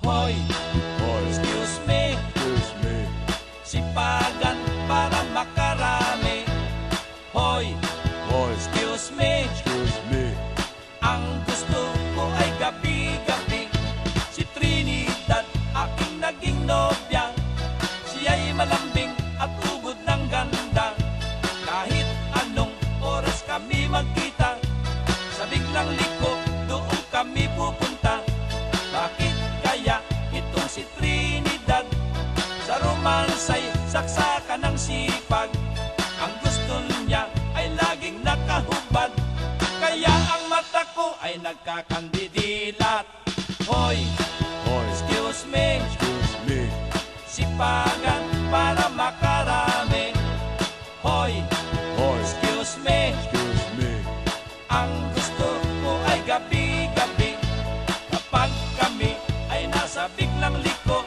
Hoy, Hoy, excuse me, excuse me. sipagan para makarami. Hoy, Hoy, excuse me, excuse me. ang gusto ko ay gabi-gabi. Si Trinidad, aking naging nobya. Siya'y malambing at ubod ng ganda. Kahit anong oras kami magkita, sa biglang liko, doon kami pupunta. Bakit kaya itong si Trinidad, sa romansa'y saksakan ng sipag? Ang gusto niya ay laging nakahubad, kaya ang mata ko ay nagkakandidilat. Hoy, Hoy, excuse me, excuse me. sipagan para makarami. Hoy, Hoy, excuse me, excuse me. ang gusto ko ay gabi-gabi. Kapag kami ay nasa biglang liko,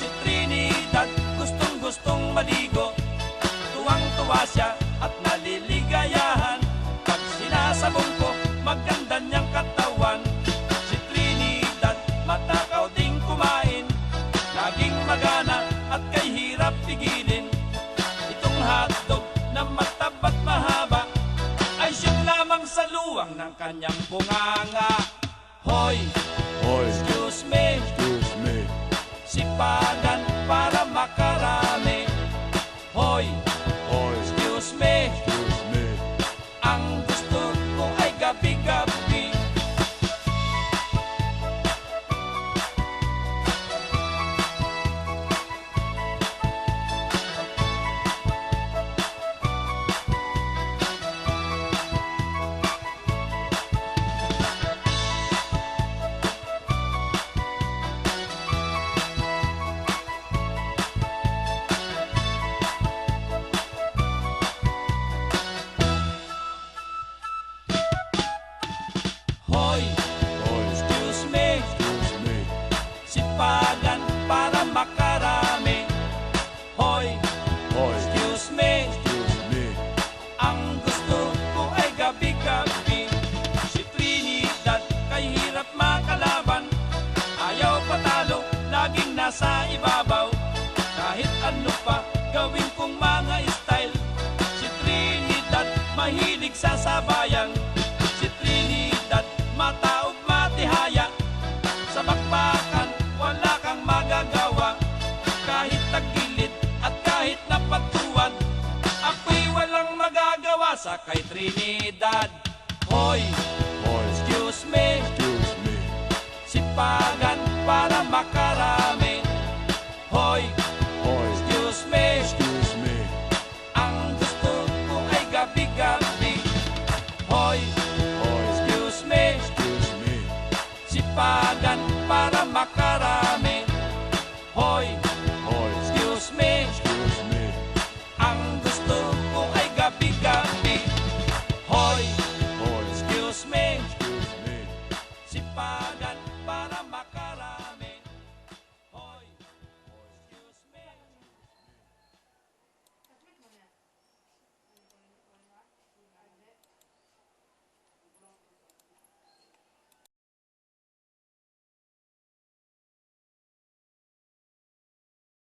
si Trinidad gustong-gustong maligo. Tuwang-tuwa siya at naliligayahan pag sinasabong ko maganda niyang katawan. Si Trinidad matakaw ding kumain, laging magana at kay hirap pigilin. Itong hotdog na matabat mahaba ay siyang lamang sa luwang ng kanyang bunganga. Hoy, Hoy, excuse me, excuse me. sipagan para makarami. Hoy, Hoy, excuse me, excuse me. ang gusto ko ay gabi-gabi. Hoy, Hoy, excuse me, excuse me. sipagan para makarami. Hoy, Hoy, excuse me, excuse me. ang gusto ko ay gabi-gabi. Si Trinidad kay hirap makalaban, ayaw patalo, laging nasa ibabaw. Kahit ano pa gawin kong mga style, si Trinidad mahilig sa sabayan. Si Trinidad mataog matihaya, sa bakbakan wala kang magagawa. Kahit tagilid at kahit napatuwad, ako'y walang magagawa sa kay Trinidad. Hoy, Hoy, excuse me, excuse me. sipagan para makarami.